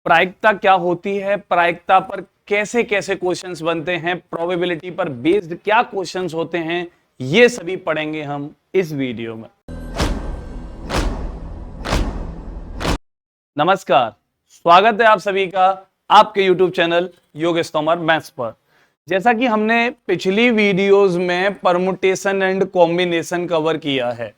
प्रायिकता क्या होती है, प्रायिकता पर कैसे कैसे क्वेश्चंस बनते हैं, प्रोबेबिलिटी पर बेस्ड क्या क्वेश्चंस होते हैं, ये सभी पढ़ेंगे हम इस वीडियो में। नमस्कार, स्वागत है आप सभी का आपके YouTube channel Yogesh Tomar maths पर। जैसा कि हमने पिछली वीडियोस में परमुटेशन एंड कॉम्बिनेशन कवर किया है,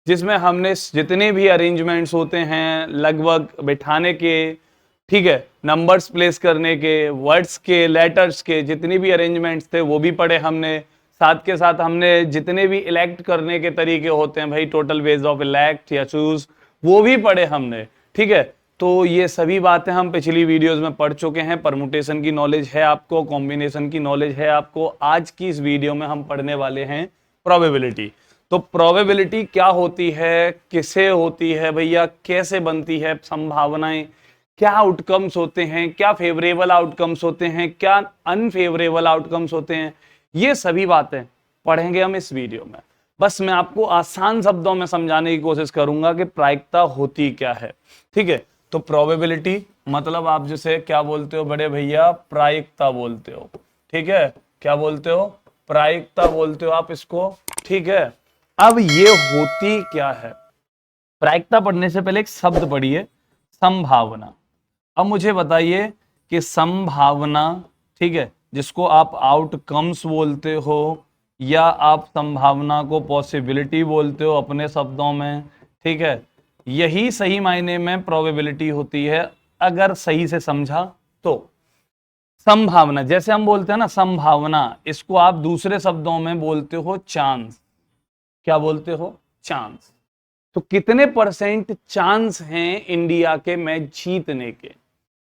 जिसमें हमने जितने भी अरेंजमेंट्स होते हैं लगभग बिठाने के, ठीक है, नंबर्स प्लेस करने के, वर्ड्स के, लेटर्स के जितने भी अरेंजमेंट्स थे वो भी पढ़े हमने। साथ के साथ हमने जितने भी इलेक्ट करने के तरीके होते हैं भाई, टोटल वेज ऑफ इलेक्ट या चूज, वो भी पढ़े हमने। ठीक है, तो ये सभी बातें हम पिछली वीडियोस में पढ़ चुके हैं। परमुटेशन की नॉलेज है आपको, कॉम्बिनेशन की नॉलेज है आपको। आज की इस वीडियो में हम पढ़ने वाले हैं प्रोबेबिलिटी। तो प्रोबेबिलिटी क्या होती है, किसे होती है भैया, कैसे बनती है, संभावनाएं, क्या आउटकम्स होते हैं, क्या फेवरेबल आउटकम्स होते हैं, क्या अनफेवरेबल आउटकम्स होते हैं, ये सभी बातें पढ़ेंगे हम इस वीडियो में। बस मैं आपको आसान शब्दों में समझाने की कोशिश करूंगा कि प्रायिकता होती क्या है। ठीक है, तो प्रोबेबिलिटी मतलब आप जिसे क्या बोलते हो बड़े भैया, प्रायिकता बोलते हो। ठीक है, क्या बोलते हो, प्रायिकता बोलते हो आप इसको। ठीक है, अब ये होती क्या है। प्रायिकता पढ़ने से पहले एक शब्द पढ़िए, संभावना। अब मुझे बताइए कि संभावना, ठीक है, जिसको आप आउटकम्स बोलते हो या आप संभावना को पॉसिबिलिटी बोलते हो अपने शब्दों में, ठीक है, यही सही मायने में प्रोबेबिलिटी होती है अगर सही से समझा तो। संभावना जैसे हम बोलते हैं ना संभावना, इसको आप दूसरे शब्दों में बोलते हो चांस। क्या बोलते हो, चांस। तो कितने परसेंट चांस हैं इंडिया के मैच जीतने के।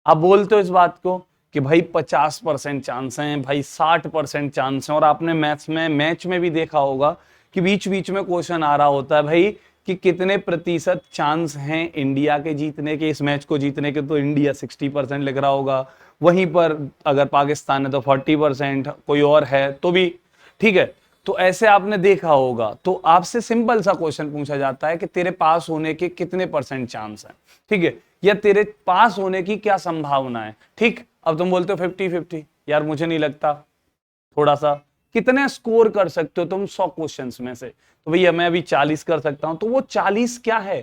आप बोलते हो इस बात को कि भाई 50% चांस हैं, भाई 60% चांस हैं। और आपने मैच में भी देखा होगा कि बीच बीच में क्वेश्चन आ रहा होता है भाई कि कितने प्रतिशत चांस हैं इंडिया के जीतने के, इस मैच को जीतने के। तो इंडिया 60% लिख रहा होगा, वहीं पर अगर पाकिस्तान है तो 40%, कोई और है तो भी। ठीक है, तो ऐसे आपने देखा होगा। तो आपसे सिंपल सा क्वेश्चन पूछा जाता है कि तेरे पास होने के कितने परसेंट चांस है, ठीक है, या तेरे पास होने की क्या संभावना है। ठीक, अब तुम बोलते हो 50-50, यार मुझे नहीं लगता। थोड़ा सा कितने स्कोर कर सकते हो तुम 100 क्वेश्चंस में से। तो भैया मैं अभी 40 कर सकता हूं। तो वो 40 क्या है,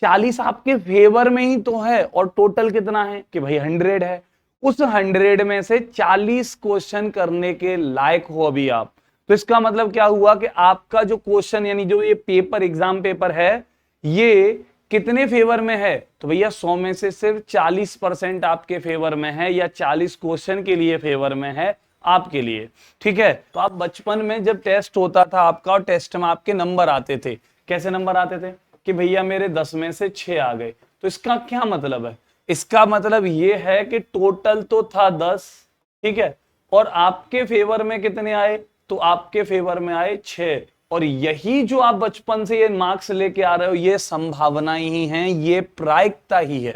40 आपके फेवर में ही तो है। और टोटल कितना है कि भाई 100 है। उस 100 में से 40 क्वेश्चन करने के लायक हो अभी आप। तो इसका मतलब क्या हुआ कि आपका जो क्वेश्चन यानी जो ये पेपर, एग्जाम पेपर है, ये कितने फेवर में है। तो भैया 100 में से सिर्फ 40% आपके फेवर में है, या 40 क्वेश्चन के लिए फेवर में है आपके लिए। ठीक है, तो आप बचपन में जब टेस्ट होता था आपका, और टेस्ट में आपके नंबर आते थे, कैसे नंबर आते थे कि भैया मेरे 10 में से 6 आ गए। तो इसका क्या मतलब है, इसका मतलब ये है कि टोटल तो था 10, ठीक है, और आपके फेवर में कितने आए, तो आपके फेवर में आए 6। और यही जो आप बचपन से ये मार्क्स लेके आ रहे हो, ये संभावनाएं ही हैं, ये प्रायिकता ही है।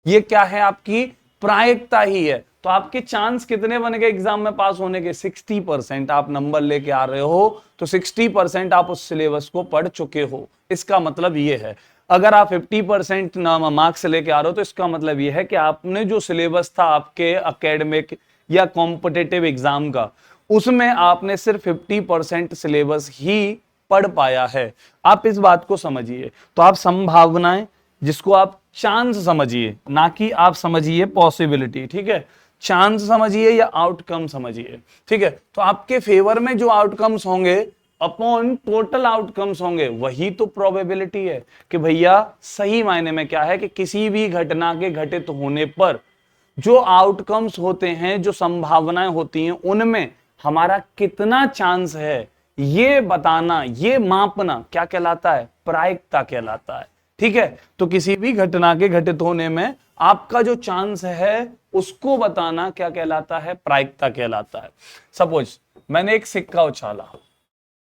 ये क्या है, आपकी प्रायिकता ही है। तो आपके चांस कितने बन गए एग्जाम में पास होने के, 60% आप नंबर लेके आ रहे हो। तो 60% आप उस सिलेबस को पढ़ चुके हो, इसका मतलब ये है। अगर आप 50% मार्क्स लेके आ रहे हो, तो इसका मतलब यह है कि आपने जो सिलेबस था आपके एकेडमिक या कॉम्पिटिटिव एग्जाम का, उसमें आपने सिर्फ 50% सिलेबस ही पढ़ पाया है। आप इस बात को समझिए। तो आप संभावनाएं, जिसको आप चांस समझिए, ना कि आप समझिए पॉसिबिलिटी। ठीक है, चांस समझिए या आउटकम समझिए। ठीक है, तो आपके फेवर में जो आउटकम्स होंगे अपॉन टोटल आउटकम्स होंगे, वही तो प्रोबेबिलिटी है। कि भैया सही मायने में क्या है कि किसी भी घटना के घटित होने पर जो आउटकम्स होते हैं, जो संभावनाएं होती हैं, उनमें हमारा कितना चांस है, ये बताना, ये मापना क्या कहलाता है, प्रायिकता कहलाता है। ठीक है, तो किसी भी घटना के घटित होने में आपका जो चांस है उसको बताना क्या कहलाता है, प्रायिकता कहलाता है। सपोज मैंने एक सिक्का उछाला,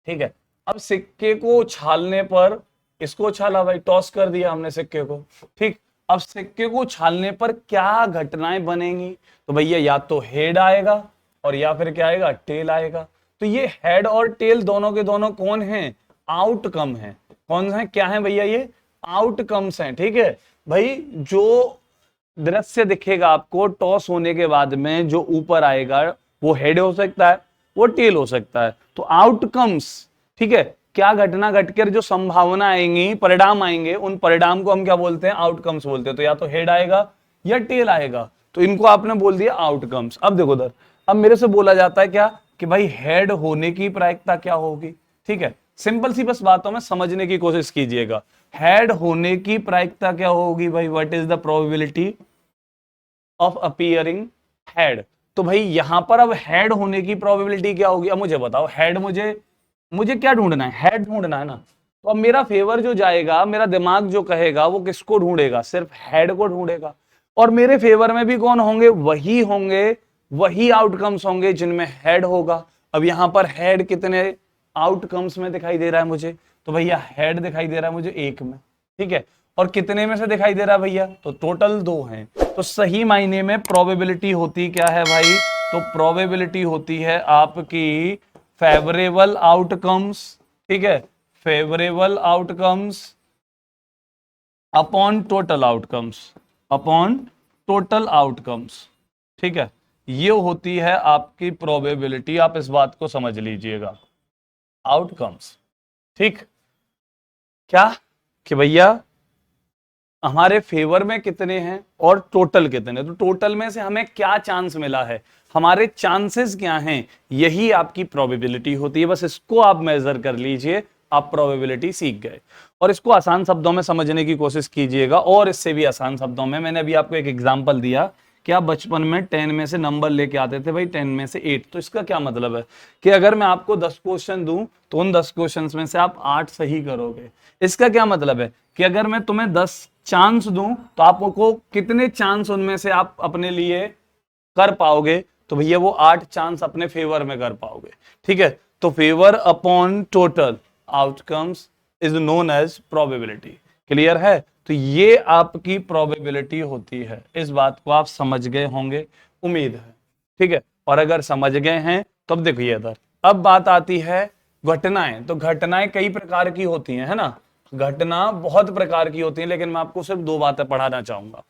ठीक है, अब सिक्के को उछालने पर, इसको उछाला भाई, टॉस कर दिया हमने सिक्के को, ठीक। अब सिक्के को उछालने पर क्या घटनाएं बनेंगी, तो भैया या तो हेड आएगा और या फिर क्या आएगा, टेल आएगा। तो ये हेड और टेल दोनों के दोनों कौन है, आउटकम है। कौन है, क्या है भैया, ये आउटकम्स हैं। ठीक है भाई, जो दृश्य दिखेगा आपको, टॉस होने के बाद में जो ऊपर आएगा वो हेड हो सकता है, वो टेल हो सकता है। तो आउटकम्स, ठीक है, क्या घटना घटकर जो संभावना आएंगी, परिणाम आएंगे, उन परिणाम को हम क्या बोलते हैं, आउटकम्स बोलते हैं। तो या तो हेड आएगा या टेल आएगा, तो इनको आपने बोल दिया आउटकम्स। अब देखो उधर, अब मेरे से बोला जाता है क्या कि भाई हेड होने की प्रायिकता क्या होगी, ठीक है, सिंपल सी बस बातों में समझने की कोशिश कीजिएगा। हेड होने की प्रायिकता क्या होगी भाई, what is the probability of appearing head. तो भाई यहां पर अब हेड होने की प्रोबेबिलिटी क्या होगी, अब मुझे बताओ, हेड मुझे क्या ढूंढना है, हेड ढूंढना है ना। तो अब मेरा फेवर जो जाएगा, मेरा दिमाग जो कहेगा वो किसको ढूंढेगा, सिर्फ हेड को ढूंढेगा। और मेरे फेवर में भी कौन होंगे, वही आउटकम्स होंगे जिनमें हेड होगा। अब यहां पर हेड कितने आउटकम्स में दिखाई दे रहा है मुझे, तो भैया हेड दिखाई दे रहा है मुझे एक में, ठीक है। और कितने में से दिखाई दे रहा है भैया, तो टोटल 2 हैं। तो सही मायने में प्रोबेबिलिटी होती क्या है भाई, तो प्रोबेबिलिटी होती है आपकी फेवरेबल आउटकम्स, ठीक है, favourable outcomes upon total outcomes, upon total outcomes, ठीक है। ये होती है आपकी प्रोबेबिलिटी, आप इस बात को समझ लीजिएगा, आउटकम्स, ठीक। क्या कि भैया हमारे फेवर में कितने हैं और टोटल कितने, तो टोटल में से हमें क्या चांस मिला है, हमारे चांसेस क्या हैं, यही आपकी प्रोबेबिलिटी होती है। बस इसको आप मेजर कर लीजिए, आप प्रोबेबिलिटी सीख गए। और इसको आसान शब्दों में समझने की कोशिश कीजिएगा, और इससे भी आसान शब्दों में, मैंने अभी आपको एक एग्जांपल दिया कि आप बचपन में 10 में से नंबर लेके आते थे भाई, 10 में से 8, तो इसका क्या मतलब है कि अगर मैं आपको 10 क्वेश्चन दूं तो उन 10 क्वेश्चन में से आप 8 सही करोगे। इसका क्या मतलब है कि अगर मैं तुम्हें 10 चांस दूं तो आपको कितने चांस उनमें से आप अपने लिए कर पाओगे, तो भैया वो 8 चांस अपने फेवर में कर पाओगे, ठीक है। तो favour upon total outcomes is known as probability, clear है। तो ये आपकी प्रोबेबिलिटी होती है, इस बात को आप समझ गए होंगे, उम्मीद है, ठीक है। और अगर समझ गए हैं तो अब देखिए इधर, अब बात आती है घटनाएं। तो घटनाएं कई प्रकार की होती हैं, है ना, घटना बहुत प्रकार की होती है, लेकिन मैं आपको सिर्फ 2 बातें पढ़ाना चाहूंगा,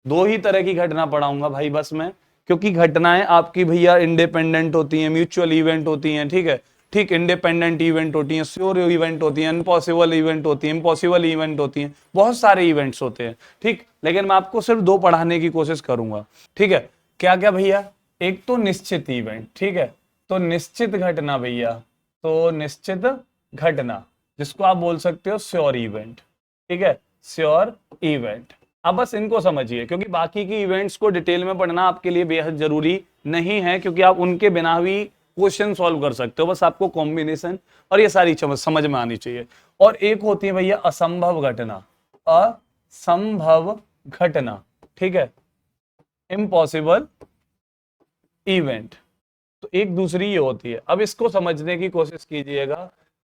2 ही तरह की घटना पढ़ाऊंगा भाई बस मैं, क्योंकि घटनाएं आपकी भैया इंडिपेंडेंट होती हैं, म्यूचुअल इवेंट होती हैं, ठीक है, ठीक, इंडिपेंडेंट इवेंट होती हैं, श्योर इवेंट होती हैं, इम्पॉसिबल इवेंट होती हैं, इम्पॉसिबल इवेंट होती हैं, बहुत सारे इवेंट्स होते हैं, ठीक। लेकिन मैं आपको सिर्फ 2 पढ़ाने की कोशिश करूंगा, ठीक है। क्या क्या भैया, एक तो निश्चित इवेंट, ठीक है, तो निश्चित घटना भैया, तो निश्चित घटना जिसको आप बोल सकते हो श्योर इवेंट, ठीक है, श्योर इवेंट। अब बस इनको समझिए, क्योंकि बाकी की इवेंट्स को डिटेल में पढ़ना आपके लिए बेहद जरूरी नहीं है, क्योंकि आप उनके बिना भी क्वेश्चन सॉल्व कर सकते हो, बस आपको कॉम्बिनेशन और ये सारी समझ में आनी चाहिए। और एक होती है भैया असंभव घटना, असंभव घटना, ठीक है, इम्पॉसिबल इवेंट। तो एक दूसरी ये होती है। अब इसको समझने की कोशिश कीजिएगा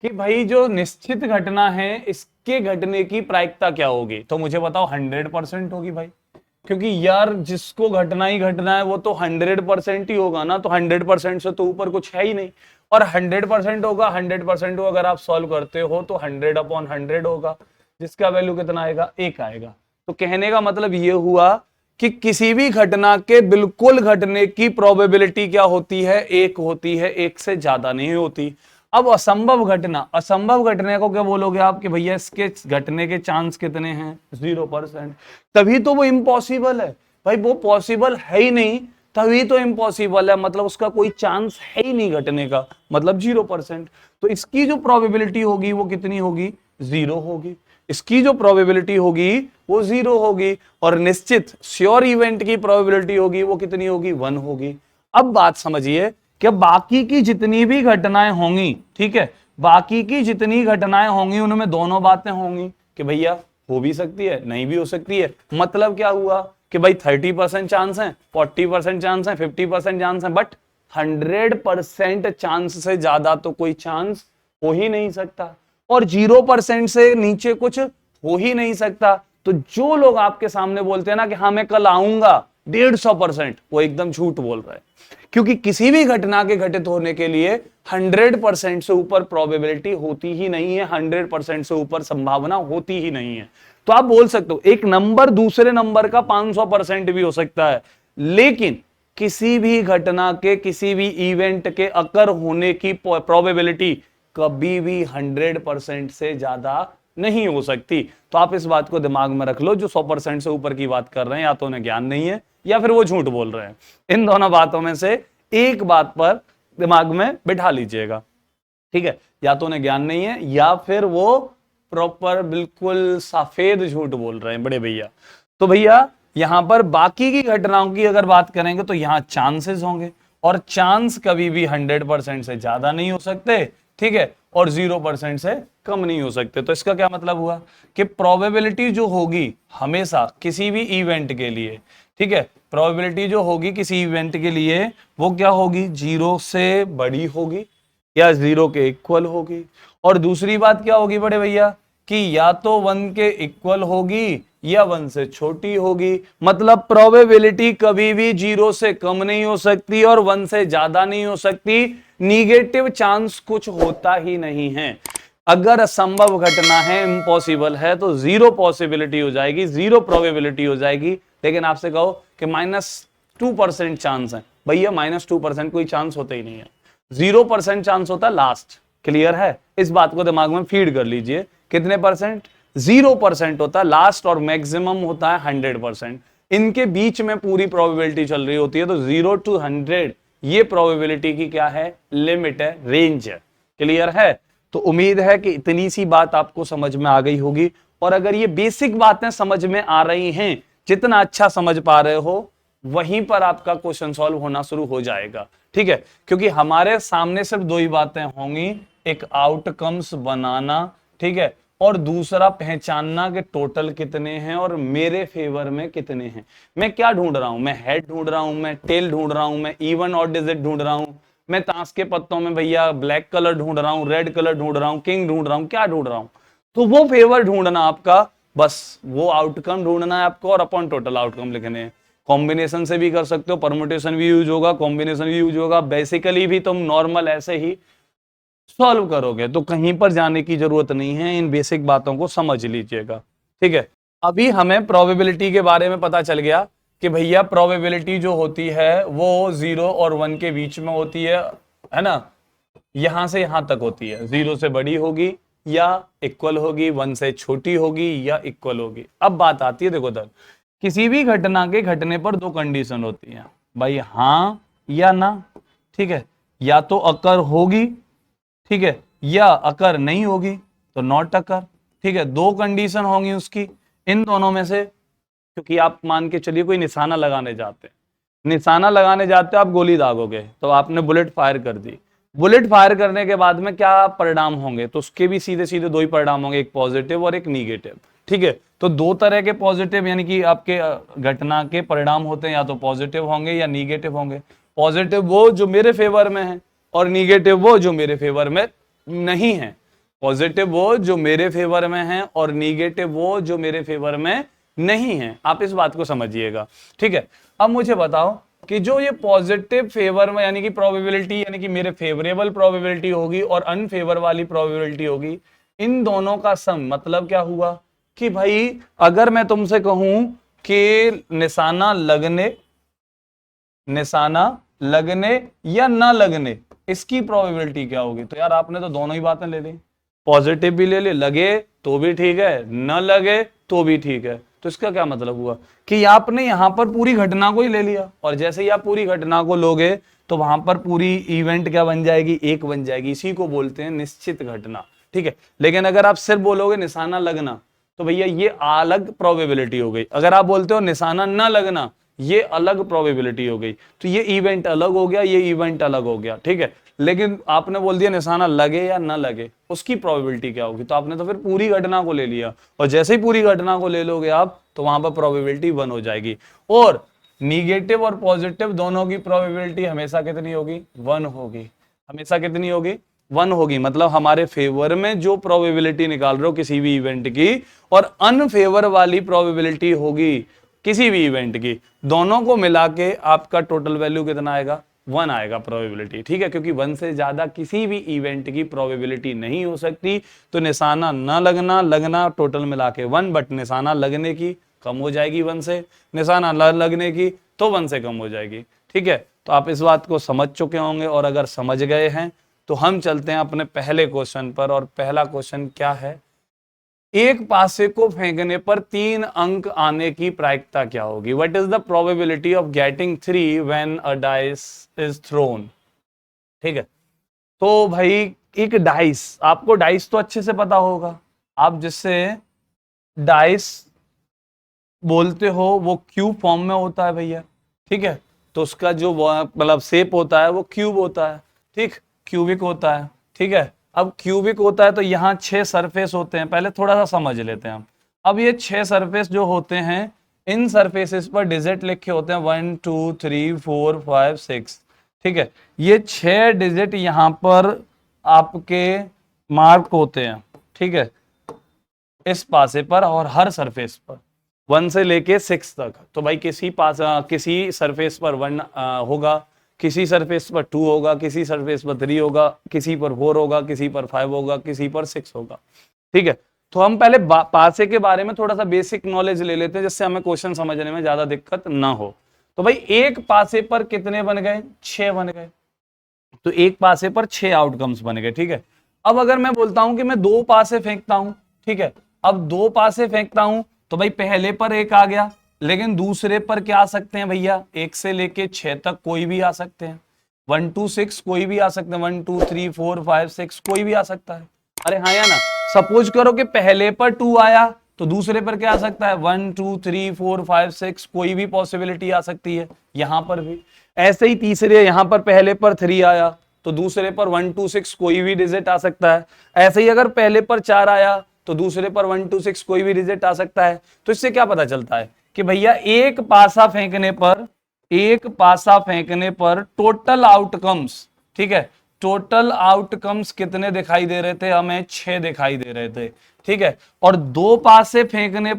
कि भाई जो निश्चित घटना है इसके घटने की प्रायिकता क्या होगी, तो मुझे बताओ 100% होगी भाई, क्योंकि यार जिसको घटना ही घटना है वो तो 100% ही होगा ना, तो 100% से तो ऊपर कुछ है ही नहीं। और 100% होगा, 100% को अगर आप सॉल्व करते हो तो 100/100 होगा, जिसका वैल्यू कितना आएगा, 1 आएगा। तो कहने का मतलब ये हुआ कि किसी भी घटना के बिल्कुल घटने की प्रोबेबिलिटी क्या होती है, 1 होती है, 1 से ज्यादा नहीं होती। अब असंभव घटना, असंभव घटना को क्या बोलोगे आप कि भैया इसके घटने के चांस कितने हैं, 0%, तभी तो वो इम्पॉसिबल है भाई, वो पॉसिबल है ही नहीं, तभी तो इम्पॉसिबल है, मतलब उसका कोई चांस है ही नहीं घटने का, मतलब 0%। तो इसकी जो प्रोबेबिलिटी होगी वो कितनी होगी, 0 होगी, इसकी जो प्रोबेबिलिटी होगी वो 0 होगी। और निश्चित श्योर इवेंट की प्रोबेबिलिटी होगी वो कितनी होगी, 1 होगी। अब बात समझिए कि बाकी की जितनी भी घटनाएं होंगी, ठीक है, बाकी की जितनी घटनाएं होंगी उनमें दोनों बातें होंगी कि भैया हो भी सकती है, नहीं भी हो सकती है। मतलब क्या हुआ कि भाई 30% चांस है, 40% चांस है, 50% चांस है, बट 100% चांस से ज्यादा तो कोई चांस हो ही नहीं सकता, और 0% से नीचे कुछ हो ही नहीं सकता। तो जो लोग आपके सामने बोलते हैं ना कि हाँ मैं कल आऊंगा, 150%, वो एकदम झूठ बोल रहा है। क्योंकि किसी भी घटना के घटित होने के लिए 100% से ऊपर प्रोबेबिलिटी होती ही नहीं है, 100% से ऊपर संभावना होती ही नहीं है। तो आप बोल सकते हो एक नंबर दूसरे नंबर का 500% भी हो सकता है, लेकिन किसी भी घटना के, किसी भी इवेंट के अकर होने की प्रोबेबिलिटी कभी भी 100% से ज्यादा नहीं हो सकती। तो आप इस बात को दिमाग में रख लो, जो 100% से ऊपर की बात कर रहे हैं या तो उन्हें ज्ञान नहीं है या फिर वो झूठ बोल रहे हैं। इन दोनों बातों में से एक बात पर दिमाग में बिठा लीजिएगा, ठीक है? या तो उन्हें ज्ञान नहीं है या फिर वो प्रॉपर बिल्कुल सफेद झूठ बोल रहे हैं बड़े भैया। तो भैया यहां पर बाकी की घटनाओं की अगर बात करेंगे तो यहां चांसेस होंगे, और चांस कभी भी 100% से ज्यादा नहीं हो सकते, ठीक है, और 0% से कम नहीं हो सकते। तो इसका क्या मतलब हुआ कि प्रोबेबिलिटी जो होगी हमेशा किसी भी इवेंट के लिए, ठीक है, प्रोबेबिलिटी जो होगी किसी इवेंट के लिए वो क्या होगी, 0 से बड़ी होगी या 0 के इक्वल होगी। और दूसरी बात क्या होगी बड़े भैया कि या तो 1 के इक्वल होगी या 1 से छोटी होगी। मतलब प्रोबेबिलिटी कभी भी 0 से कम नहीं हो सकती और 1 से ज्यादा नहीं हो सकती। निगेटिव चांस कुछ होता ही नहीं है। अगर असंभव घटना है, इम्पॉसिबल है, तो 0 पॉसिबिलिटी हो जाएगी, 0 प्रोबेबिलिटी हो जाएगी। लेकिन आपसे कहो कि -2% चांस है, भैया -2% कोई चांस होता ही नहीं है, 0% चांस होता है लास्ट। क्लियर है? इस बात को दिमाग में फीड कर लीजिए। कितने परसेंट? 0% होता है लास्ट, और मैक्सिमम होता है 100%। इनके बीच में पूरी प्रोबेबिलिटी चल रही होती है। तो 0 to 100 ये प्रोबेबिलिटी की क्या है, लिमिट है, रेंज है। क्लियर है? तो उम्मीद है कि इतनी सी बात आपको समझ में आ गई होगी। और अगर ये बेसिक बातें समझ में आ रही हैं, जितना अच्छा समझ पा रहे हो, वहीं पर आपका क्वेश्चन सॉल्व होना शुरू हो जाएगा। ठीक है? क्योंकि हमारे सामने सिर्फ दो ही बातें होंगी, एक आउटकम्स बनाना, ठीक है, और दूसरा पहचानना कि टोटल कितने हैं और मेरे फेवर में कितने हैं। मैं क्या ढूंढ रहा हूं? मैं हेड ढूंढ रहा हूं, मैं टेल ढूंढ रहा हूं, मैं इवन और डिजिट ढूंढ रहा हूं, मैं ताश के पत्तों में भैया ब्लैक कलर ढूंढ रहा हूं, रेड कलर ढूंढ रहा हूं, किंग ढूंढ रहा हूं, क्या ढूंढ रहा हूं? तो वो फेवर ढूंढना आपका, बस वो आउटकम ढूंढना है आपको, और अपॉन टोटल आउटकम लिखने हैं। कॉम्बिनेशन से भी कर सकते हो, परमुटेशन भी यूज होगा, कॉम्बिनेशन भी यूज होगा, बेसिकली भी तुम नॉर्मल ऐसे ही सॉल्व करोगे। तो कहीं पर जाने की जरूरत नहीं है, इन बेसिक बातों को समझ लीजिएगा। ठीक है? अभी हमें प्रोबेबिलिटी के बारे में पता चल गया कि भैया प्रोबेबिलिटी जो होती है वो 0 और 1 के बीच में होती है ना, यहां से यहां तक होती है। 0 से बड़ी होगी या इक्वल होगी, 1 से छोटी होगी या इक्वल होगी। अब बात आती है, देखो दर, किसी भी घटना के घटने पर दो कंडीशन होती हैं भाई, हां या ना। ठीक है? या तो अकर होगी, ठीक है, या अकर नहीं होगी तो नॉट अकर। ठीक है? दो कंडीशन होंगी उसकी, इन दोनों में से, क्योंकि आप मान के चलिए कोई निशाना लगाने जाते हैं, निशाना लगाने जाते हो आप, गोली दागोगे, तो आपने बुलेट फायर कर दी। बुलेट फायर करने के बाद में क्या परिणाम होंगे? तो उसके भी सीधे सीधे दो ही परिणाम होंगे, एक पॉजिटिव और एक निगेटिव। ठीक है? तो दो तरह के पॉजिटिव यानी कि आपके घटना के परिणाम होते हैं, या तो पॉजिटिव होंगे या निगेटिव होंगे। पॉजिटिव वो जो मेरे फेवर में है, और निगेटिव वो जो मेरे फेवर में नहीं है। पॉजिटिव वो जो मेरे फेवर में है, और निगेटिव वो जो मेरे फेवर में नहीं है। आप इस बात को समझिएगा। ठीक है? अब मुझे बताओ कि जो ये पॉजिटिव फेवर में यानी कि प्रोबेबिलिटी, यानी कि मेरे फेवरेबल प्रोबेबिलिटी होगी और अनफेवर वाली प्रोबेबिलिटी होगी, इन दोनों का सम मतलब क्या हुआ कि भाई अगर मैं तुमसे कहूं कि निशाना लगने या ना लगने, इसकी प्रोबेबिलिटी क्या होगी? तो यार आपने तो दोनों ही बातें ले ली, पॉजिटिव भी ले ली, लगे तो भी ठीक है, न लगे तो भी ठीक है। तो इसका क्या मतलब हुआ कि आपने यहां पर पूरी घटना को ही ले लिया, और जैसे ही आप पूरी घटना को लोगे तो वहां पर पूरी इवेंट क्या बन जाएगी? एक बन जाएगी। इसी को बोलते हैं निश्चित घटना। ठीक है? लेकिन अगर आप सिर्फ बोलोगे निशाना लगना, तो भैया ये अलग प्रोबेबिलिटी हो गई। अगर आप बोलते हो निशाना न लगना, ये अलग प्रोबेबिलिटी हो गई। तो ये इवेंट अलग हो गया, ये इवेंट अलग हो गया। ठीक है? लेकिन आपने बोल दिया निशाना लगे या ना लगे, उसकी प्रोबेबिलिटी क्या होगी? तो आपने तो फिर पूरी घटना को ले लिया, और जैसे ही पूरी घटना को ले लोगे आप, तो वहां पर प्रोबेबिलिटी 1 हो जाएगी। और निगेटिव और पॉजिटिव दोनों की प्रोबेबिलिटी हमेशा कितनी होगी? 1 होगी। हमेशा कितनी होगी? 1 होगी। मतलब हमारे फेवर में जो प्रोबेबिलिटी निकाल रहे हो किसी भी इवेंट की, और अनफेवर वाली प्रोबेबिलिटी होगी, किसी भी इवेंट की, दोनों को मिला के आपका टोटल वैल्यू कितना आएगा, 1 आएगा प्रोबेबिलिटी, ठीक है, क्योंकि 1 से ज्यादा किसी भी इवेंट की प्रोबेबिलिटी नहीं हो सकती। तो निशाना न लगना, लगना टोटल मिला के 1, बट निशाना लगने की कम हो जाएगी 1 से, निशाना न लगने की तो 1 से कम हो जाएगी, ठीक है। तो आप इस बात को समझ चुके होंगे, और अगर समझ गए हैं तो हम चलते हैं अपने पहले क्वेश्चन पर। और पहला क्वेश्चन क्या है, एक पासे को फेंकने पर 3 अंक आने की प्रायिकता क्या होगी? What is the probability of getting 3 when a dice is throne? ठीक है, तो भाई एक डाइस, आपको डाइस तो अच्छे से पता होगा, आप जिससे डाइस बोलते हो वो क्यूब फॉर्म में होता है भैया, ठीक है, तो उसका जो मतलब शेप होता है वो क्यूब होता है, ठीक, क्यूबिक होता है, ठीक है। अब क्यूबिक होता है तो यहाँ 6 सरफेस होते हैं, पहले थोड़ा सा समझ लेते हैं हम। अब ये 6 सरफेस जो होते हैं, इन सरफेसेस पर डिजिट लिखे होते हैं 1 2 3 4 5 6, ठीक है। ये 6 डिजिट यहाँ पर आपके मार्क होते हैं, ठीक है, इस पासे पर और हर सरफेस पर 1 से लेके 6 तक। तो भाई किसी सरफेस पर 1 होगा, किसी सरफेस पर 2 होगा, किसी सरफेस पर 3 होगा, किसी पर 4 होगा, किसी पर 5 होगा, किसी पर 6 होगा, ठीक है। तो हम पहले पासे के बारे में थोड़ा सा बेसिक नॉलेज ले लेते हैं, जिससे हमें क्वेश्चन समझने में ज्यादा दिक्कत ना हो। तो भाई एक पासे पर कितने बन गए, 6 बन गए, तो एक पासे पर 6 आउटकम्स बन गए, ठीक है। अब अगर मैं बोलता हूं कि मैं 2 पासे फेंकता हूं, ठीक है, अब 2 पासे फेंकता हूं तो भाई पहले पर 1 आ गया, लेकिन दूसरे पर क्या आ सकते हैं भैया, 1 से लेके 6 तक कोई भी आ सकते हैं, 1 2 6 कोई भी आ सकते हैं, 1 2 3 4 5 6 कोई भी आ सकता है। अरे हाँ या ना, सपोज करो कि पहले पर 2 आया तो दूसरे पर क्या आ सकता है, 1 2 3 4 5 6 कोई भी पॉसिबिलिटी आ सकती है, यहां पर भी ऐसे ही। तीसरे यहां पर पहले पर 3 आया तो दूसरे पर 1 2 6 कोई भी डिजिट आ सकता है। ऐसे ही अगर पहले पर 4 आया तो दूसरे पर 1 2 6 कोई भी डिजिट आ सकता है। तो इससे क्या पता चलता है कि भैया एक पासा फेंकने पर टोटल आउटकम्स, ठीक है, टोटल आउटकम्स कितने दिखाई दे रहे थे, हमें 6 दिखाई दे रहे थे, ठीक है। और 2 पासे फेंकने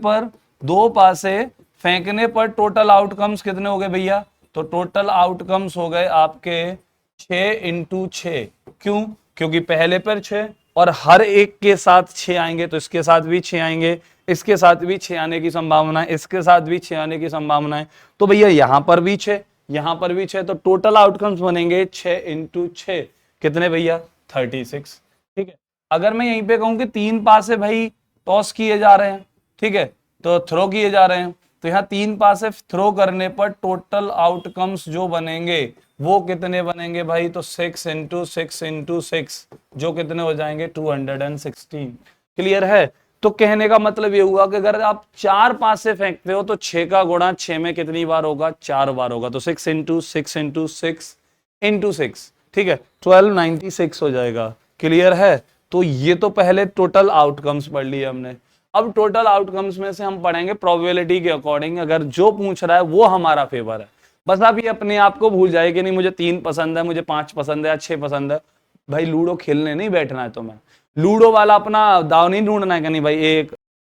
पर टोटल आउटकम्स कितने हो गए भैया, तो टोटल आउटकम्स हो गए आपके 6 इंटू 6। क्यों, क्योंकि पहले पर 6 और हर एक के साथ 6 आएंगे, तो इसके साथ भी 6 आएंगे, इसके साथ भी 6 आने की संभावना है, इसके साथ भी 6 आने की संभावना है। तो भैया यहां पर भी 6, यहां पर भी 6, तो टोटल आउटकम्स बनेंगे 6 इंटू 6 कितने भैया, 36, ठीक है। अगर मैं यहीं पे कहूं कि 3 पासे भाई टॉस किए जा रहे हैं, ठीक है, तो थ्रो किए जा रहे हैं, तो यहाँ 3 पासे थ्रो करने पर टोटल आउटकम्स जो बनेंगे वो कितने बनेंगे भाई, तो 6 इंटू 6 इंटू 6 जो कितने हो जाएंगे 216। क्लियर है? तो कहने का मतलब ये हुआ कि अगर आप 4 पासे फेंकते हो तो 6 का गुणा 6 में कितनी बार होगा, 4 बार होगा, तो 6 इंटू 6 इंटू 6 इंटू 6, ठीक है, 1296 हो जाएगा। क्लियर है? तो ये तो पहले टोटल आउटकम्स पढ़ लिए हमने। अब टोटल आउटकम्स में से हम पढ़ेंगे प्रोबेबिलिटी के अकॉर्डिंग, अगर जो पूछ रहा है वो हमारा फेवर है। बस आप ये अपने आप को भूल जाए कि नहीं मुझे 3 पसंद है, मुझे 5 पसंद है या 6 पसंद है। भाई लूडो खेलने नहीं बैठना है तुम्हें, लूडो वाला अपना दाव नहीं ढूंढना है कि नहीं भाई एक,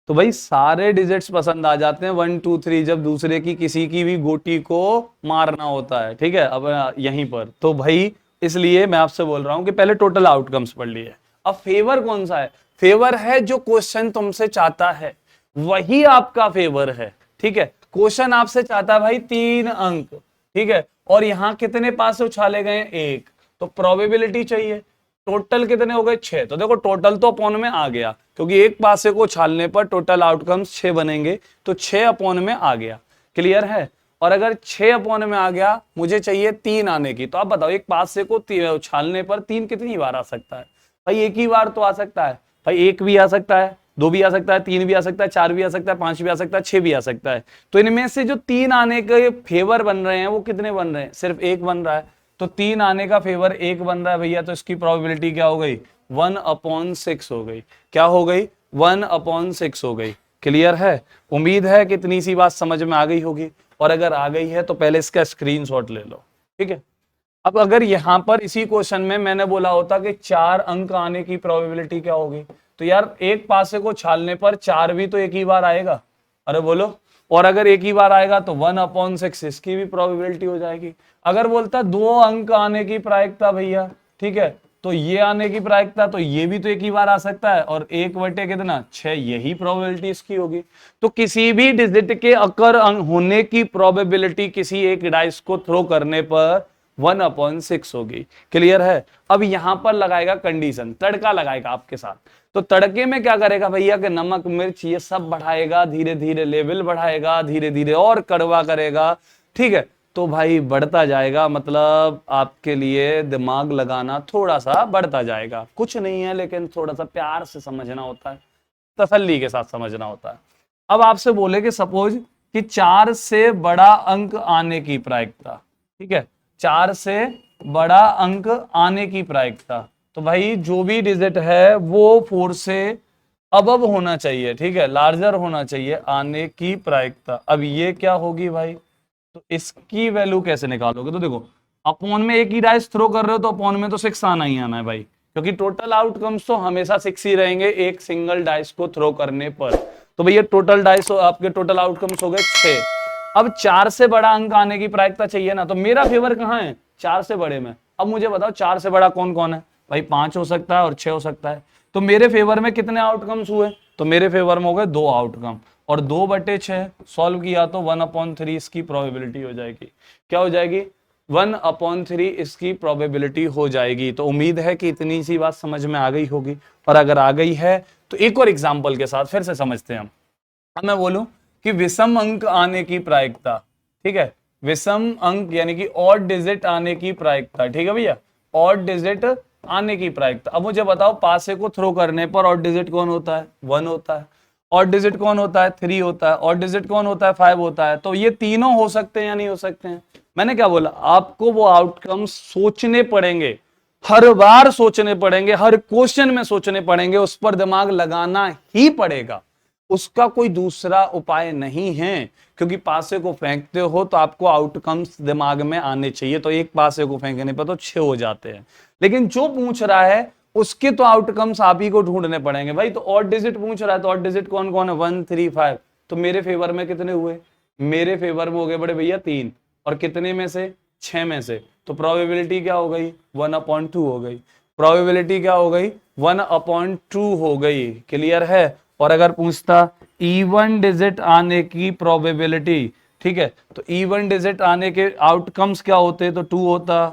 तो भाई सारे डिजिट्स पसंद आ जाते हैं 1 2 3 जब दूसरे की किसी की भी गोटी को मारना होता है, ठीक है, अब यहीं पर। तो भाई इसलिए मैं आपसे बोल रहा हूं कि पहले टोटल आउटकम्स पढ़ लिए। अब फेवर कौन सा है, फेवर है जो क्वेश्चन तुमसे चाहता है वही आपका फेवर है, ठीक है। क्वेश्चन आपसे चाहता है भाई 3 अंक, ठीक है, और यहां कितने पास उछाले गए, 1, तो प्रोबेबिलिटी चाहिए, टोटल कितने हो गए 6, तो देखो टोटल तो अपॉन में आ गया, क्योंकि एक पासे को उछालने पर टोटल आउटकम्स 6 बनेंगे, तो 6 अपॉन में आ गया। क्लियर है? और अगर 6 अपॉन में आ गया, मुझे चाहिए 3 आने की, तो आप बताओ एक पासे को उछालने पर 3 कितनी बार आ सकता है? भाई एक ही बार तो आ सकता है भाई, 1 भी आ सकता है, 2 भी आ सकता है, 3 भी आ सकता है, 4 भी आ सकता है, 5 भी आ सकता है, 6 भी आ सकता है। तो इनमें से जो 3 आने के फेवर बन रहे हैं वो कितने बन रहे हैं, सिर्फ 1 बन रहा है, तो 3 आने का फेवर 1 बन रहा है भैया, तो इसकी प्रोबेबिलिटी क्या हो गई, 1/6 हो गई। क्या हो गई, 1/6 हो गई। क्लियर है? उम्मीद है कि इतनी सी बात समझ में आ गई होगी, और अगर आ गई है तो पहले इसका स्क्रीनशॉट ले लो, ठीक है। अब अगर यहां पर इसी क्वेश्चन में मैंने बोला होता कि 4 अंक आने की प्रोबेबिलिटी क्या होगी, तो यार एक पासे को छालने पर 4 भी तो एक ही बार आएगा, अरे बोलो, और अगर एक ही बार आएगा तो 1/6 इसकी भी प्रोबेबिलिटी हो जाएगी। अगर बोलता 2 अंक आने की प्रायिकता भैया, ठीक है, तो ये आने की प्रायिकता, तो ये भी तो एक ही बार आ सकता है, और 1 कितना 6, यही प्रोबेबिलिटी इसकी होगी। तो किसी भी डिजिट के अकर होने की प्रोबेबिलिटी किसी एक डाइस को थ्रो करने पर 1/6 होगी। क्लियर है। अब यहां पर लगाएगा कंडीशन, तड़का लगाएगा आपके साथ। तो तड़के में क्या करेगा भैया कि नमक मिर्च ये सब बढ़ाएगा, धीरे धीरे लेवल बढ़ाएगा, धीरे धीरे और कड़वा करेगा, ठीक है। तो भाई बढ़ता जाएगा, मतलब आपके लिए दिमाग लगाना थोड़ा सा बढ़ता जाएगा। कुछ नहीं है, लेकिन थोड़ा सा प्यार से समझना होता है, तसल्ली के साथ समझना होता है। अब आपसे बोले कि सपोज कि 4 से बड़ा अंक आने की प्रायिकता, ठीक है, 4 से बड़ा अंक आने की प्रायिकता, तो भाई जो भी डिजिट है वो 4 से अबव होना चाहिए, ठीक है, लार्जर होना चाहिए आने की प्रायिकता। अब ये क्या होगी भाई, तो इसकी वैल्यू कैसे निकालोगे, तो देखो अपॉन में एक ही डाइस थ्रो कर रहे हो तो अपॉन में तो 6 आना ही आना है भाई, क्योंकि टोटल आउटकम्स तो हमेशा 6 ही रहेंगे एक सिंगल डाइस को थ्रो करने पर। तो भैया टोटल डाइस आपके टोटल आउटकम्स हो गए 6। अब 4 से बड़ा अंक आने की प्रायिकता चाहिए ना, तो मेरा फेवर कहाँ है, 4 से बड़े में। अब मुझे बताओ 4 से बड़ा कौन कौन है भाई, 5 हो सकता है और 6 हो सकता है। तो मेरे फेवर में कितने आउटकम्स हुए, तो मेरे फेवर में हो गए 2 आउटकम, और 2/6 सॉल्व किया तो 1/3 इसकी प्रोबेबिलिटी हो जाएगी। क्या हो जाएगी, 1/3 इसकी प्रोबेबिलिटी हो जाएगी। तो उम्मीद है कि इतनी सी बात समझ में आ गई होगी, और अगर आ गई है तो एक और एग्जाम्पल के साथ फिर से समझते हैं हम। अब मैं बोलूं कि विषम अंक आने की प्रायिकता, ठीक है, विषम अंक यानी कि ऑड डिजिट आने की प्रायिकता, ठीक है भैया, ऑड डिजिट आने की प्रायिकता। अब मुझे बताओ पासे को थ्रो करने पर ऑड डिजिट कौन होता है, 1 होता है। ऑड डिजिट कौन होता है, 3 होता है। ऑड डिजिट कौन होता है, 5 होता है। तो ये तीनों हो सकते हैं या नहीं हो सकते हैं। मैंने क्या बोला, आपको वो आउटकम सोचने पड़ेंगे, हर बार सोचने पड़ेंगे, हर क्वेश्चन में सोचने पड़ेंगे, उस पर दिमाग लगाना ही पड़ेगा, उसका कोई दूसरा उपाय नहीं है। क्योंकि पासे को फेंकते हो तो आपको आउटकम्स दिमाग में आने चाहिए, तो एक पासे को फेंकने पर तो 6 हो जाते हैं, लेकिन जो पूछ रहा है उसके तो आउटकम्स आप ही को ढूंढने पड़ेंगे भाई। तो ऑड डिजिट पूछ रहा है, तो ऑड डिजिट कौन कौन है, 1 3 5। तो मेरे फेवर में कितने हुए, मेरे फेवर में हो गए बड़े भैया 3, और कितने में से, 6 में से। तो प्रोबेबिलिटी क्या हो गई, 1/2 हो गई। प्रोबेबिलिटी क्या हो गई, 1/2 हो गई। क्लियर है। और अगर पूछता इवन डिजिट आने की प्रोबेबिलिटी, ठीक है, तो इवन डिजिट आने के आउटकम्स क्या होते, तो 2 होता,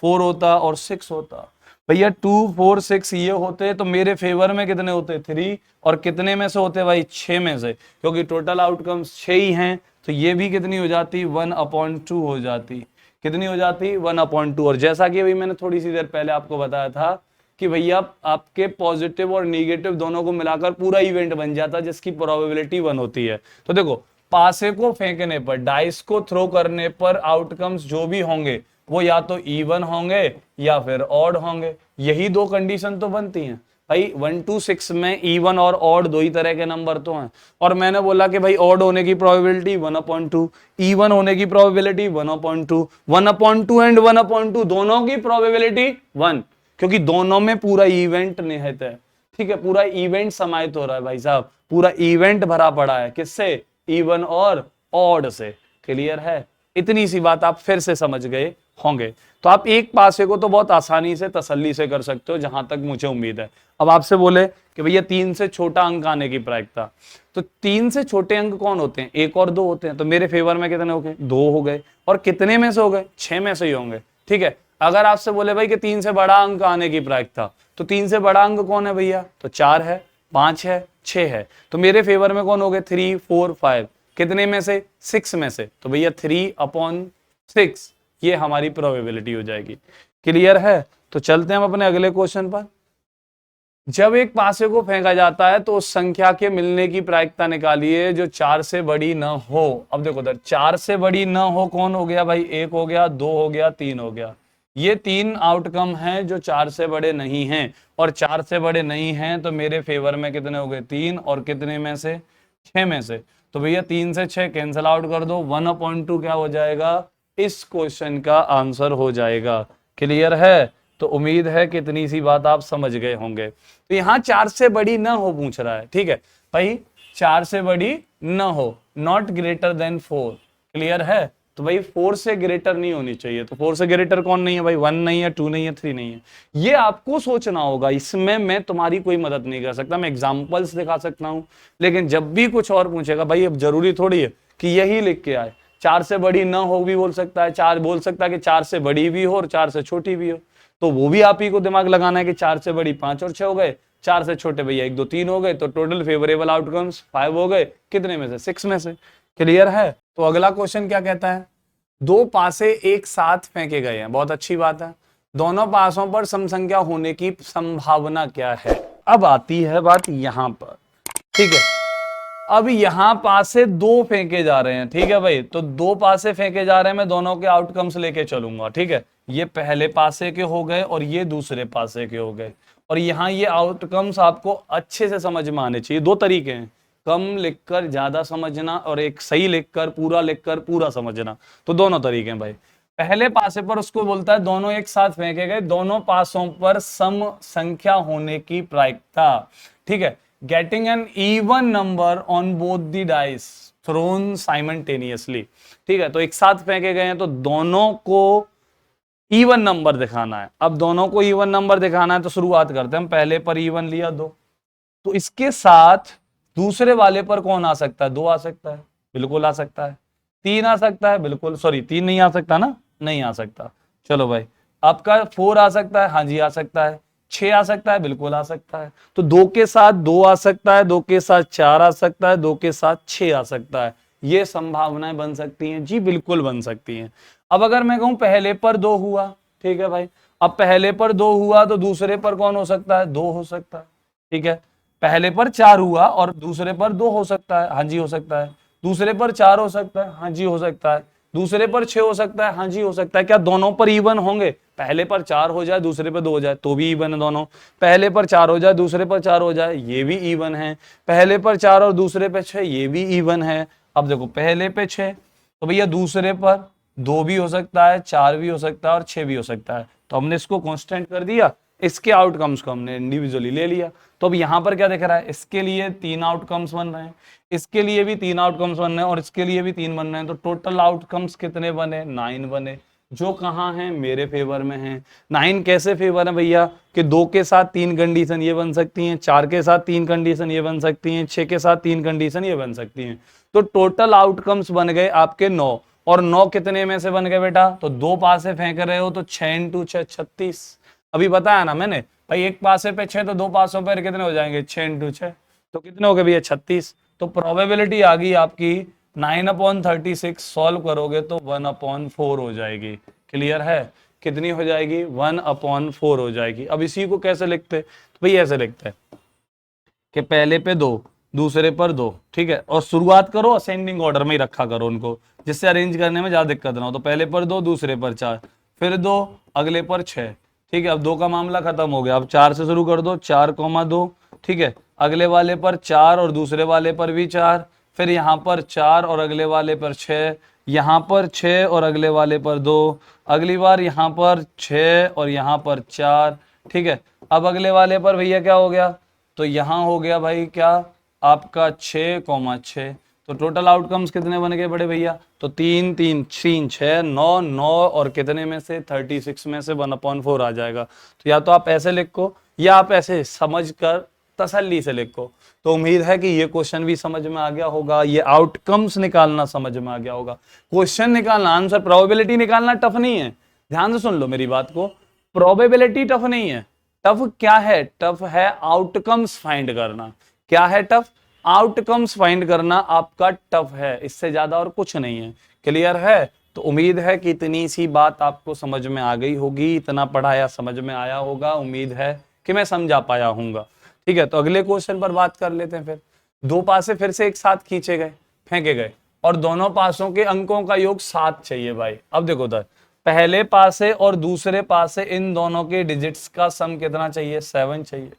4 होता और 6 होता। भैया 2 4 6 ये होते, तो मेरे फेवर में कितने होते, 3, और कितने में से होते भाई, 6 में से, क्योंकि टोटल आउटकम्स 6 ही हैं। तो ये भी कितनी हो जाती, 1/2 हो जाती। कितनी हो जाती, 1/2। और जैसा कि अभी मैंने थोड़ी सी देर पहले आपको बताया था कि भैया आपके पॉजिटिव और नेगेटिव दोनों को मिलाकर पूरा इवेंट बन जाता है, जिसकी प्रोबेबिलिटी 1 होती है। तो देखो पासे को फेंकने पर, डाइस को थ्रो करने पर आउटकम्स जो भी होंगे वो या तो इवन होंगे या फिर ऑड होंगे। यही 2 कंडीशन तो बनती हैं भाई। 1 to 6 में इवन और ऑड 2 ही तरह के नंबर तो हैं, और मैंने बोला कि भाई ऑड होने की प्रोबेबिलिटी 1/2, इवन होने की प्रोबेबिलिटी 1/2, 1/2 एंड 1/2 दोनों की प्रोबेबिलिटी 1, क्योंकि दोनों में पूरा इवेंट निहित है। ठीक है, पूरा इवेंट समाहित हो रहा है भाई साहब, पूरा इवेंट भरा पड़ा है, किससे, इवन और ऑड से। क्लियर है। इतनी सी बात आप फिर से समझ गए होंगे। तो आप एक पासे को तो बहुत आसानी से तसल्ली से कर सकते हो, जहां तक मुझे उम्मीद है। अब आपसे बोले कि भैया 3 से छोटा अंक आने की प्रायिकता, तो 3 से छोटे अंक कौन होते हैं, 1 और 2 होते हैं। तो मेरे फेवर में कितने हो गए, 2 हो गए, और कितने में से हो गए, 6 में से ही होंगे। ठीक है। अगर आपसे बोले भाई कि 3 से बड़ा अंक आने की प्रायिकता, तो 3 से बड़ा अंक कौन है भैया, तो 4 है, 5 है, 6 है। तो मेरे फेवर में कौन हो गए, 3 4 5, कितने में से, 6 में से। तो भैया 3/6 ये हमारी प्रोबेबिलिटी हो जाएगी। क्लियर है। तो चलते हैं हम अपने अगले क्वेश्चन पर। जब एक पासे को फेंका जाता है तो उस संख्या के मिलने की प्रायिकता निकालिए जो 4 से बड़ी न हो। अब देखो उधर 4 से बड़ी न हो कौन हो गया भाई, 1 हो गया, 2 हो गया, 3 हो गया। ये 3 आउटकम हैं जो 4 से बड़े नहीं हैं, और 4 से बड़े नहीं हैं तो मेरे फेवर में कितने हो गए, 3, और कितने में से, 6 में से। तो भैया 3 से 6 कैंसिल आउट कर दो, 1/2 क्या हो जाएगा, इस क्वेश्चन का आंसर हो जाएगा। क्लियर है। तो उम्मीद है कि इतनी सी बात आप समझ गए होंगे। तो यहाँ 4 से बड़ी ना हो पूछ रहा है। ठीक है भाई, 4 से बड़ी न हो, नॉट ग्रेटर देन 4। क्लियर है? तो भाई 4 से ग्रेटर नहीं होनी चाहिए। तो 4 से ग्रेटर कौन नहीं है भाई? 1 नहीं है, 2 नहीं है, 3 नहीं है। ये आपको सोचना होगा, इसमें मैं तुम्हारी कोई मदद नहीं कर सकता। मैं एग्जांपल्स दिखा सकता हूं, लेकिन जब भी कुछ और पूछेगा भाई, अब जरूरी थोड़ी है कि यही लिख के आए। 4 से बड़ी न हो भी बोल सकता है, 4 बोल सकता है कि 4 से बड़ी भी हो और 4 से छोटी भी हो। तो वो भी आप ही को दिमाग लगाना है कि 4 से बड़ी 5 और 6 हो गए, 4 से छोटे भैया 1 2 3 हो गए। तो टोटल फेवरेबल आउटकम्स 5 हो गए, कितने में से? 6 में से। क्लियर है? तो अगला क्वेश्चन क्या कहता है? दो पासे एक साथ फेंके गए हैं। बहुत अच्छी बात है। दोनों पासों पर समसंख्या होने की संभावना क्या है? अब आती है बात यहां पर, ठीक है। अब यहां पासे दो फेंके जा रहे हैं, ठीक है भाई। तो दो पासे फेंके जा रहे हैं, मैं दोनों के आउटकम्स लेके चलूंगा, ठीक है। ये पहले पासे के हो गए और ये दूसरे पासे के हो गए। और यहां ये आउटकम्स आपको अच्छे से समझ में आने चाहिए। दो तरीके हैं, कम लिखकर ज्यादा समझना और एक सही लिखकर पूरा समझना। तो दोनों तरीके हैं भाई। पहले पासे पर उसको बोलता है दोनों एक साथ फेंके गए, दोनों पासों पर सम संख्या होने की प्रायिकता, ठीक है। Getting an even number on both the dice thrown simultaneously, ठीक है। तो एक साथ फेंके गए हैं तो दोनों को इवन नंबर दिखाना है। अब दोनों को इवन नंबर दिखाना है तो शुरुआत करते हैं हम। पहले पर इवन लिया 2, तो इसके साथ दूसरे वाले पर कौन आ सकता है? 2 आ सकता है, बिल्कुल आ सकता है। 3 आ सकता है, बिल्कुल, सॉरी 3 नहीं आ सकता ना, नहीं आ सकता। चलो भाई, आपका 4 आ सकता है, हाँ जी आ सकता है। 6 आ सकता है, बिल्कुल आ सकता है। तो 2 के साथ 2 आ सकता है, 2 के साथ 4 आ सकता है, 2 के साथ 6 आ सकता है। ये संभावनाएं बन सकती हैं जी, बिल्कुल बन सकती हैं। अब अगर मैं कहूं पहले पर 2 हुआ, ठीक है भाई। अब पहले पर 2 हुआ तो दूसरे पर कौन हो सकता है? 2 हो सकता है, ठीक है। पहले पर 4 हुआ और दूसरे पर 2 हो सकता है, हाँ जी हो सकता है। दूसरे पर 4 हो सकता है, हाँ जी हो सकता है। दूसरे पर 6 हो सकता है, हाँ जी हो सकता है। क्या दोनों पर इवन होंगे? पहले पर 4 हो जाए दूसरे पर 2 हो जाए तो भी इवन है दोनों। पहले पर 4 हो जाए दूसरे पर 4 हो जाए, ये भी इवन है। पहले पर 4 और दूसरे पर 6, ये भी इवन है। अब देखो पहले पे 6 तो भैया दूसरे पर 2 भी हो सकता है, 4 भी हो सकता है और 6 भी हो सकता है। तो हमने इसको कांस्टेंट कर दिया, इसके आउटकम्स को हमने इंडिविजुअली ले लिया। तो अब यहां पर क्या दिख रहा है? इसके लिए 3 आउटकम्स बन रहे हैं, इसके लिए भी 3 आउटकम्स बन रहे हैं और इसके लिए भी 3 बन रहे हैं। तो टोटल आउटकम्स कितने बने? 9 बने, जो कहां हैं? मेरे फेवर में हैं। 9 कैसे फेवर है भैया? कि 2 के साथ 3 कंडीशन ये बन सकती हैं, 4 के साथ 3 कंडीशन ये बन सकती हैं, 6 के साथ 3 कंडीशन ये बन सकती हैं। तो टोटल आउटकम्स बन गए आपके 9। और 9 कितने में से बन गए बेटा? तो 2 पासे फेंक रहे हो तो 6 × 6 36। अभी बताया ना मैंने भाई, एक पासे पे 6 तो 2 पासों पर कितने हो जाएंगे? 6 × 6 तो कितने हो गए भैया? 36। तो प्रोबेबिलिटी आ गई आपकी 9/36। सॉल्व करोगे तो 1/4 हो जाएगी। क्लियर है? कितनी हो जाएगी? 1/4 हो जाएगी। अब इसी को कैसे लिखते? तो भाई ऐसे लिखते हैं कि पहले पे 2, दूसरे पर 2, ठीक है। और शुरुआत करो असेंडिंग ऑर्डर में ही रखा करो उनको, जिससे अरेंज करने में ज्यादा दिक्कत ना हो। तो पहले पर 2, दूसरे पर 4, फिर 2, अगले पर 6, ठीक है। अब 2 का मामला खत्म हो गया। अब 4 से शुरू कर दो, 4,2, ठीक है। अगले वाले पर 4 और दूसरे वाले पर भी 4, फिर यहाँ पर 4 और अगले वाले पर 6, यहाँ पर 6 और अगले वाले पर 2, अगली बार यहाँ पर 6 और यहाँ पर 4, ठीक है। अब अगले वाले पर भैया क्या हो गया? तो यहां हो गया भाई क्या आपका 6,6। तो टोटल आउटकम्स कितने बन गए बड़े भैया? तो 3 3 3 6 9 9 और कितने में से? 36 में से 1/4 आ जाएगा। तो या तो आप ऐसे लिखो या आप ऐसे समझकर तसल्ली से लिखो। तो उम्मीद है कि ये क्वेश्चन भी समझ में आ गया होगा, ये आउटकम्स निकालना समझ में आ गया होगा। क्वेश्चन निकालना, आंसर, प्रोबेबिलिटी निकालना टफ नहीं है। ध्यान से सुन लो मेरी बात को, प्रोबेबिलिटी टफ नहीं है। टफ क्या है? टफ है आउटकम्स फाइंड करना। क्या है टफ? आउटकम्स फाइंड करना आपका टफ है, इससे ज्यादा और कुछ नहीं है। क्लियर है? तो उम्मीद है कि इतनी सी बात आपको समझ में आ गई होगी, इतना पढ़ाया समझ में आया होगा। उम्मीद है कि मैं समझा पाया हूंगा। ठीक है, तो अगले क्वेश्चन पर बात कर लेते हैं। फिर 2 पासे फिर से एक साथ खींचे गए, फेंके गए और दोनों पासों के अंकों का योग 7 चाहिए भाई। अब देखो उधर पहले पासे और दूसरे पासे इन दोनों के डिजिट्स का सम कितना चाहिए? 7 चाहिए।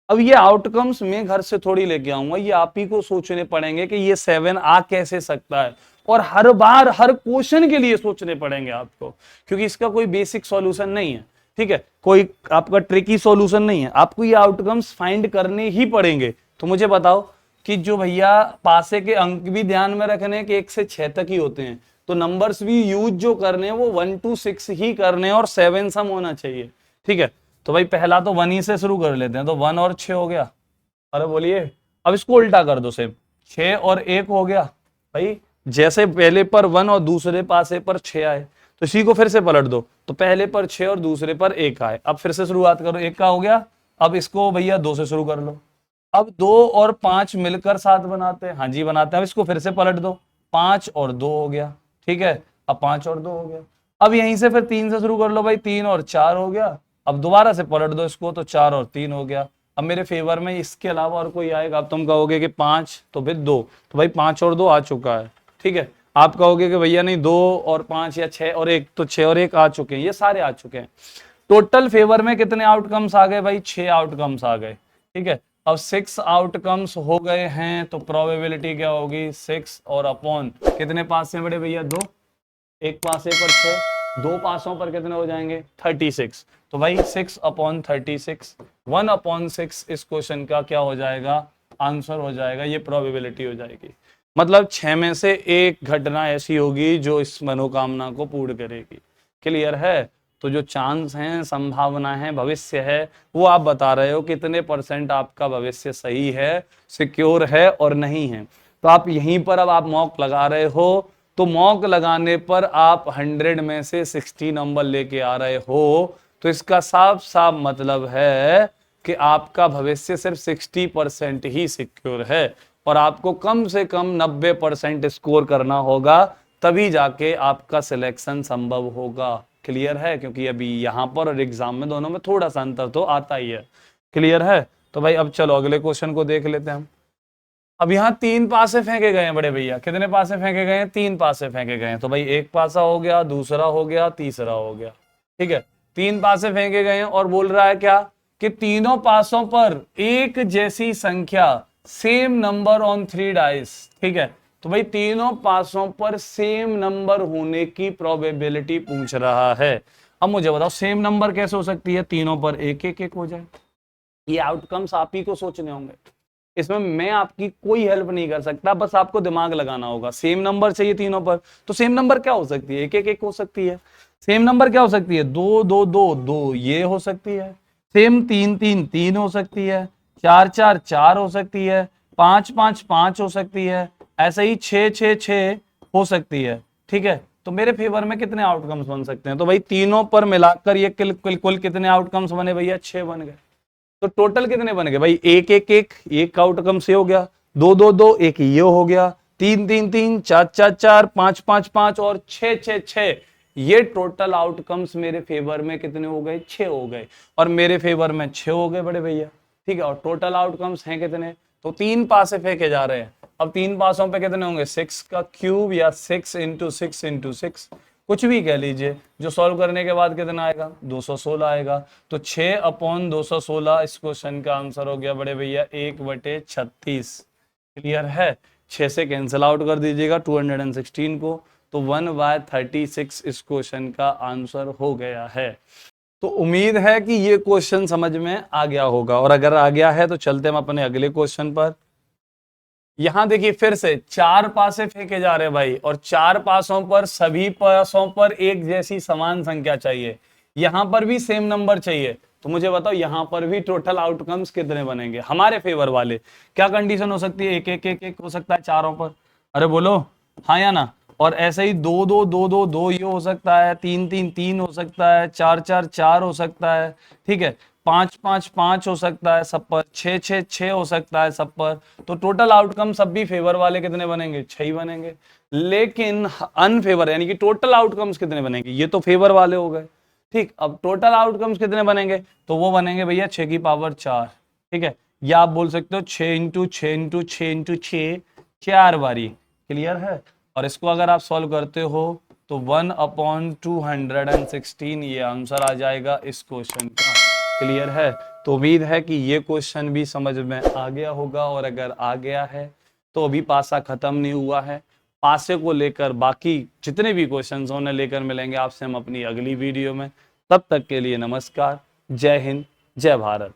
अब ये आउटकम्स मैं घर से थोड़ी लेके आऊंगा, ये आप ही को सोचने पड़ेंगे कि ये 7 आ कैसे सकता है। और हर बार हर क्वेश्चन के लिए सोचने पड़ेंगे आपको, क्योंकि इसका कोई बेसिक सॉल्यूशन नहीं है। ठीक है, कोई आपका ट्रिकी सॉल्यूशन नहीं है, आपको ये आउटकम्स फाइंड करने ही पड़ेंगे। तो मुझे बताओ कि जो भैया पासे के अंक भी ध्यान में रखने के 1 से 6 तक ही होते हैं, तो नंबर्स भी यूज जो करने हैं वो 1 to 6 ही करने हैं और 7 सम होना चाहिए। ठीक है, तो भाई पहला तो 1 ही से शुरू कर लेते हैं, तो 1 और 6 हो गया। अरे बोलिए, अब इसको उल्टा कर दो सेम, 6 और 1 हो गया। भाई जैसे पहले पर 1 और दूसरे पासे पर 6 आए, तो इसी को फिर से पलट दो, तो पहले पर 6 और दूसरे पर 1 आए। अब फिर से शुरुआत करो, 1 का हो गया। अब इसको भैया 2 से शुरू कर लो। अब 2 और 5 मिलकर 7 बनाते हैं, हाँ जी बनाते हैं। अब इसको फिर से पलट दो, 5 और 2 हो गया। ठीक है, अब 5 और 2 हो गया। अब यहीं से फिर 3 से शुरू कर लो भाई, 3 और 4 हो गया। अब दोबारा से पलट दो इसको, तो 4 और 3 हो गया। अब मेरे फेवर में इसके अलावा और कोई आएगा? अब तुम कहोगे कि 5, तो फिर 2, तो भाई 5 और 2 आ चुका है। ठीक है, आप कहोगे कि भैया नहीं 2 और 5 या 6 और 1, तो 6 और 1 आ चुके हैं, ये सारे आ चुके हैं। टोटल फेवर में कितने आउटकम्स आ गए भाई? 6 आउटकम्स आ गए। ठीक है, अब 6 आउटकम्स हो गए हैं, तो प्रोबेबिलिटी क्या होगी? 6 और अपॉन कितने पास से बड़े भैया? 2, एक पासे पर 6, 2 पासों पर कितने हो जाएंगे? 36। तो भाई 6 अपॉन 36, 1 अपॉन 6 इस क्वेश्चन का क्या हो जाएगा? आंसर हो जाएगा। ये प्रोबेबिलिटी हो जाएगी, मतलब 6 में से 1 घटना ऐसी होगी जो इस मनोकामना को पूर्ण करेगी। क्लियर है? तो जो चांस हैं, संभावना है, भविष्य है, वो आप बता रहे हो कितने % आपका भविष्य सही है, सिक्योर है और नहीं है। तो आप यहीं पर अब आप मॉक लगा रहे हो, तो मॉक लगाने पर आप 100 में से 60 नंबर लेके आ रहे हो, तो इसका साफ साफ मतलब है कि आपका भविष्य सिर्फ 60% ही सिक्योर है और आपको कम से कम 90% स्कोर करना होगा, तभी जाके आपका सिलेक्शन संभव होगा। क्लियर है? क्योंकि अभी यहाँ पर और एग्जाम में दोनों में थोड़ा सा अंतर तो आता ही है। क्लियर है? तो भाई अब चलो अगले क्वेश्चन को देख लेते हैं हम। अब यहाँ 3 पासे फेंके गए हैं बड़े भैया। कितने पासे फेंके गए हैं? 3 पासे फेंके गए हैं। तो भाई एक पासा हो गया, दूसरा हो गया, तीसरा हो गया। ठीक है, 3 पासे फेंके गए हैं और बोल रहा है क्या? कि तीनों पासों पर एक जैसी संख्या, सेम नंबर ऑन 3 डाइस। ठीक है, तो भाई तीनों पासों पर सेम नंबर होने की प्रोबेबिलिटी पूछ रहा है। अब मुझे बताओ सेम नंबर कैसे हो सकती है? तीनों पर एक एक एक हो जाए। ये आउटकम्स आप ही को सोचने होंगे, इसमें मैं आपकी कोई हेल्प नहीं कर सकता, बस आपको दिमाग लगाना होगा। सेम नंबर चाहिए तीनों पर, तो सेम नंबर क्या हो सकती है? एक एक एक हो सकती है। सेम नंबर क्या हो सकती है? 2 2 2 2 ये हो सकती है। सेम 3 3 3 हो सकती है। 4 4 4 हो सकती है। 5 5 5 हो सकती है। ऐसे ही 6 6 6 हो सकती है। ठीक है, तो मेरे फेवर में कितने आउटकम्स बन सकते हैं? तो भाई तीनों पर मिलाकर ये कुल कितने आउटकम्स बने भैया? 6 बन गए। तो टोटल कितने बन गए भाई? एक एक एक एक आउटकम से हो गया, 2 2 2 एक ये हो गया, 3 3 3 4 4 4 5 5 5 और 6 6 6। ये टोटल आउटकम्स मेरे फेवर में कितने हो गए? 6 हो गए। और मेरे फेवर में 6 हो गए बड़े भैया। ठीक है, और टोटल आउटकम्स हैं कितने? तो 3 पासे फेंके जा रहे हैं। अब 3 पासों पे कितने होंगे? 6 का क्यूब या 6 × 6 × 6, कुछ भी कह लीजिए। जो सॉल्व करने के बाद कितना आएगा? 216 आएगा। तो 6 अपॉन 216 इस क्वेश्चन का आंसर हो गया बड़े भैया 1/36। क्लियर है? 6 से कैंसिल आउट कर दीजिएगा 216 को, तो 1/36 इस क्वेश्चन का आंसर हो गया है। तो उम्मीद है कि ये क्वेश्चन समझ में आ गया होगा, और अगर आ गया है तो चलते हम अपने अगले क्वेश्चन पर। यहां देखिए फिर से 4 पासे फेंके जा रहे हैं भाई, और 4 पासों पर सभी पासों पर एक जैसी समान संख्या चाहिए। यहां पर भी सेम नंबर चाहिए। तो मुझे बताओ यहां पर भी टोटल आउटकम्स कितने बनेंगे हमारे फेवर वाले? क्या कंडीशन हो सकती है? एक एक एक एक हो सकता है चारों पर। अरे बोलो हाँ या ना? और ऐसे ही 2 2 2 2 2 ये हो सकता है, 3 3 3 हो सकता है, 4 4 4 हो सकता है। ठीक है, 5 5 5 हो सकता है सब पर, 6 6 6 हो सकता है सब पर। तो टोटल आउटकम सब भी फेवर वाले कितने बनेंगे? 6 ही बनेंगे। लेकिन अनफेवर यानी कि टोटल आउटकम्स कितने बनेंगे? ये तो फेवर वाले हो गए। ठीक, अब टोटल आउटकम्स कितने बनेंगे? तो वो बनेंगे भैया 6 की पावर 4। ठीक है, या आप बोल सकते हो 6 × 6 × 6 × 6 4 बारी। क्लियर है? और इसको अगर आप सॉल्व करते हो तो 1/216 ये आंसर आ जाएगा इस क्वेश्चन का। क्लियर है? तो उम्मीद है कि ये क्वेश्चन भी समझ में आ गया होगा, और अगर आ गया है तो अभी पासा खत्म नहीं हुआ है। पासे को लेकर बाकी जितने भी क्वेश्चंस होने लेकर मिलेंगे आपसे हम अपनी अगली वीडियो में। तब तक के लिए नमस्कार, जय हिंद, जय भारत।